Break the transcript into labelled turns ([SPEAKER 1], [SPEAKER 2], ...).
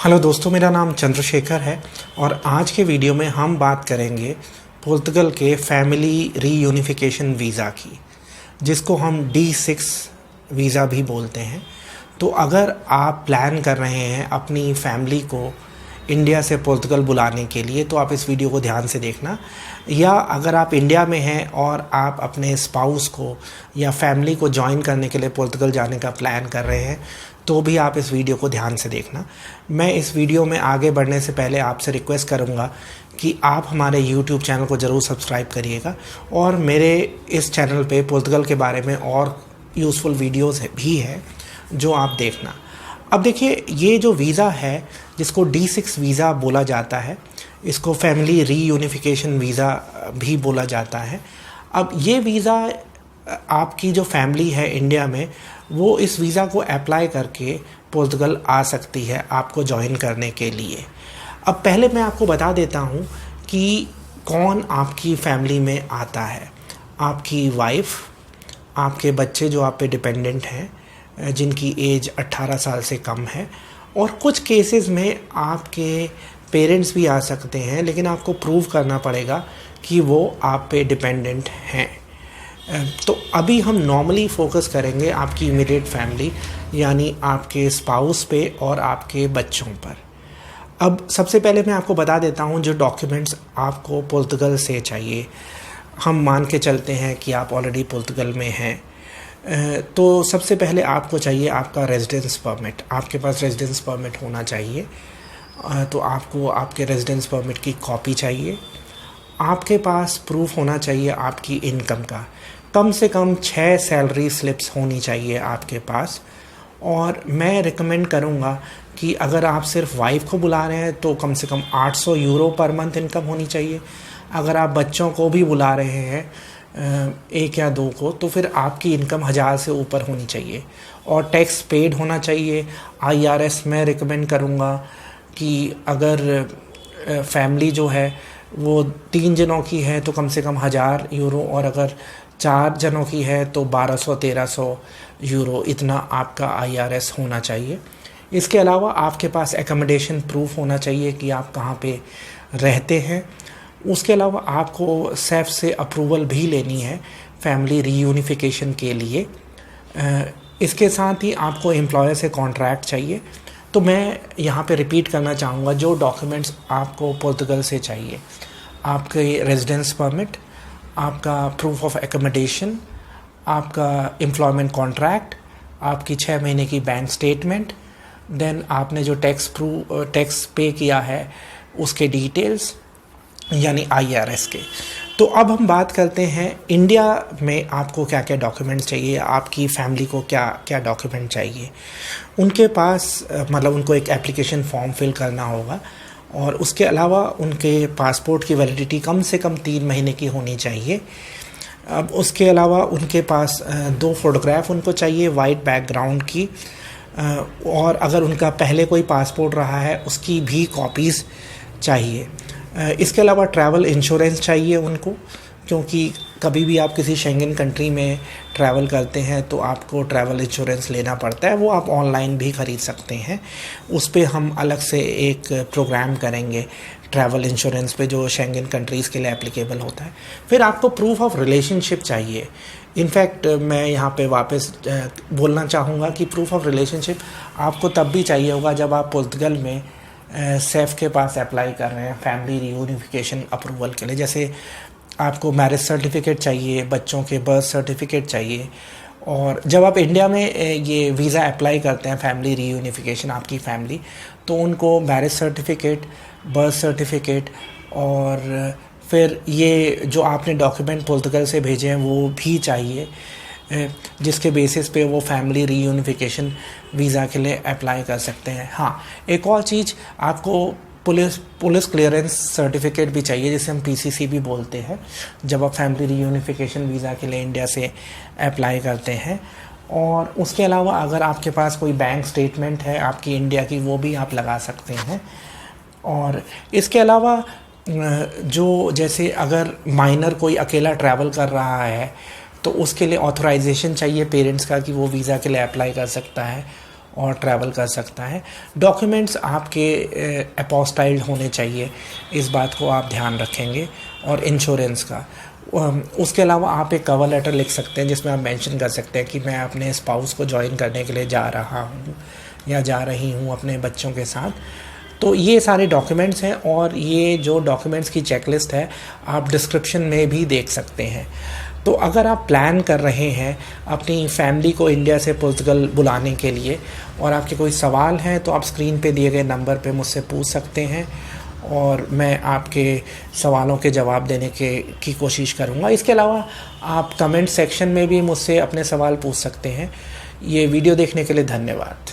[SPEAKER 1] Hello दोस्तों, मेरा नाम चंद्रशेखर है और आज के वीडियो में हम बात करेंगे पुर्तगाल के फैमिली रीयूनिफिकेशन वीज़ा की, जिसको हम D6 वीज़ा भी बोलते हैं। तो अगर आप प्लान कर रहे हैं अपनी फैमिली को इंडिया से पुर्तगाल बुलाने के लिए तो आप इस वीडियो को ध्यान से देखना, या अगर आप इंडिया में हैं और आप अपने स्पाउस को या फैमिली को ज्वाइन करने के लिए पुर्तगाल जाने का प्लान कर रहे हैं तो भी आप इस वीडियो को ध्यान से देखना। मैं इस वीडियो में आगे बढ़ने से पहले आपसे रिक्वेस्ट करूंगा कि आप हमारे YouTube चैनल को ज़रूर सब्सक्राइब करिएगा और मेरे इस चैनल पे पुर्तगाल के बारे में और यूज़फुल वीडियोस भी है जो आप देखना। अब देखिए, ये जो वीज़ा है जिसको D6 वीज़ा बोला जाता है, इसको फैमिली रीयूनिफिकेशन वीज़ा भी बोला जाता है। अब ये वीज़ा आपकी जो फैमिली है इंडिया में, वो इस वीज़ा को अप्लाई करके पुर्तगाल आ सकती है आपको ज्वाइन करने के लिए। अब पहले मैं आपको बता देता हूँ कि कौन आपकी फैमिली में आता है। आपकी वाइफ, आपके बच्चे जो आप पे डिपेंडेंट हैं जिनकी एज 18 साल से कम है, और कुछ केसेस में आपके पेरेंट्स भी आ सकते हैं, लेकिन आपको प्रूव करना पड़ेगा कि वो आप पे डिपेंडेंट हैं। तो अभी हम नॉर्मली फोकस करेंगे आपकी इमीडिएट फैमिली यानी आपके स्पाउस पे और आपके बच्चों पर। अब सबसे पहले मैं आपको बता देता हूँ जो डॉक्यूमेंट्स आपको पुर्तगाल से चाहिए। हम मान के चलते हैं कि आप ऑलरेडी पुर्तगाल में हैं, तो सबसे पहले आपको चाहिए आपका रेजिडेंस परमिट। आपके पास रेजिडेंस परमिट होना चाहिए, तो आपको आपके रेजिडेंस परमिट की कॉपी चाहिए। आपके पास प्रूफ होना चाहिए आपकी इनकम का, कम से कम 6 सैलरी स्लिप्स होनी चाहिए आपके पास। और मैं रिकमेंड करूँगा कि अगर आप सिर्फ वाइफ को बुला रहे हैं तो कम से कम 800 यूरो पर मंथ इनकम होनी चाहिए। अगर आप बच्चों को भी बुला रहे हैं, एक या दो को, तो फिर आपकी इनकम 1000 से ऊपर होनी चाहिए और टैक्स पेड होना चाहिए। IRS मैं रिकमेंड करूँगा कि अगर फैमिली जो है वो 3 जनों की है तो कम से कम 1000 यूरो, और अगर 4 जनों की है तो 1200-1300 यूरो, इतना आपका IRS होना चाहिए। इसके अलावा आपके पास एकोमोडेशन प्रूफ होना चाहिए कि आप कहाँ पे रहते हैं। उसके अलावा आपको सेफ से अप्रूवल भी लेनी है फैमिली रीयूनिफिकेशन के लिए। इसके साथ ही आपको एम्प्लॉयर से कॉन्ट्रैक्ट चाहिए। तो मैं यहाँ पे रिपीट करना चाहूँगा जो डॉक्यूमेंट्स आपको पुर्तगाल से चाहिए: आपके रेजिडेंस परमिट, आपका प्रूफ ऑफ एकोमोडेशन, आपका एम्प्लॉयमेंट कॉन्ट्रैक्ट, आपकी 6 महीने की बैंक स्टेटमेंट, देन आपने जो टैक्स पे किया है उसके डिटेल्स यानी IRS के। तो अब हम बात करते हैं इंडिया में आपको क्या क्या डॉक्यूमेंट्स चाहिए, आपकी फैमिली को क्या क्या डॉक्यूमेंट चाहिए। उनके पास मतलब उनको एक एप्लीकेशन फॉर्म फिल करना होगा, और उसके अलावा उनके पासपोर्ट की वैलिडिटी कम से कम 3 महीने की होनी चाहिए। अब उसके अलावा उनके पास 2 फोटोग्राफ उनको चाहिए वाइट बैकग्राउंड की, और अगर उनका पहले कोई पासपोर्ट रहा है उसकी भी कॉपीज़ चाहिए। इसके अलावा ट्रैवल इंश्योरेंस चाहिए उनको, क्योंकि कभी भी आप किसी शेंगन कंट्री में ट्रैवल करते हैं तो आपको ट्रैवल इंश्योरेंस लेना पड़ता है। वो आप ऑनलाइन भी ख़रीद सकते हैं, उस पर हम अलग से एक प्रोग्राम करेंगे ट्रैवल इंश्योरेंस पे जो शेंगन कंट्रीज़ के लिए एप्लीकेबल होता है। फिर आपको प्रूफ ऑफ रिलेशनशिप चाहिए। इनफैक्ट मैं यहाँ पे वापस बोलना चाहूँगा कि प्रूफ ऑफ रिलेशनशिप आपको तब भी चाहिए होगा जब आप पुर्तगाल में सेफ के पास अप्लाई कर रहे हैं फैमिली रीयूनिफिकेशन अप्रूवल के लिए। जैसे आपको मैरिज सर्टिफिकेट चाहिए, बच्चों के बर्थ सर्टिफिकेट चाहिए। और जब आप इंडिया में ये वीज़ा अप्लाई करते हैं फैमिली रीयूनिफिकेशन आपकी फैमिली, तो उनको मैरिज सर्टिफिकेट, बर्थ सर्टिफिकेट, और फिर ये जो आपने डॉक्यूमेंट पुर्तगाल से भेजे हैं वो भी चाहिए, जिसके बेसिस पे वो फैमिली रीयूनिफिकेशन वीज़ा के लिए अप्लाई कर सकते हैं। हाँ, एक और चीज़, आपको पुलिस क्लियरेंस सर्टिफिकेट भी चाहिए, जिसे हम PCC भी बोलते हैं, जब आप फैमिली रीयूनिफिकेशन वीज़ा के लिए इंडिया से अप्लाई करते हैं। और उसके अलावा अगर आपके पास कोई बैंक स्टेटमेंट है आपकी इंडिया की, वो भी आप लगा सकते हैं। और इसके अलावा जो जैसे अगर माइनर कोई अकेला ट्रैवल कर रहा है तो उसके लिए ऑथराइजेशन चाहिए पेरेंट्स का कि वो वीज़ा के लिए अप्लाई कर सकता है। और ट्रैवल कर सकता है। डॉक्यूमेंट्स आपके अपोस्टाइल्ड होने चाहिए, इस बात को आप ध्यान रखेंगे। और इंश्योरेंस का उसके अलावा आप एक कवर लेटर लिख सकते हैं जिसमें आप मेंशन कर सकते हैं कि मैं अपने स्पाउस को ज्वाइन करने के लिए जा रहा हूँ या जा रही हूँ अपने बच्चों के साथ। तो ये सारे डॉक्यूमेंट्स हैं और ये जो डॉक्यूमेंट्स की चेकलिस्ट है आप डिस्क्रिप्शन में भी देख सकते हैं। तो अगर आप प्लान कर रहे हैं अपनी फैमिली को इंडिया से पुर्तगाल बुलाने के लिए और आपके कोई सवाल हैं तो आप स्क्रीन पे दिए गए नंबर पे मुझसे पूछ सकते हैं और मैं आपके सवालों के जवाब देने की कोशिश करूँगा। इसके अलावा आप कमेंट सेक्शन में भी मुझसे अपने सवाल पूछ सकते हैं। ये वीडियो देखने के लिए धन्यवाद।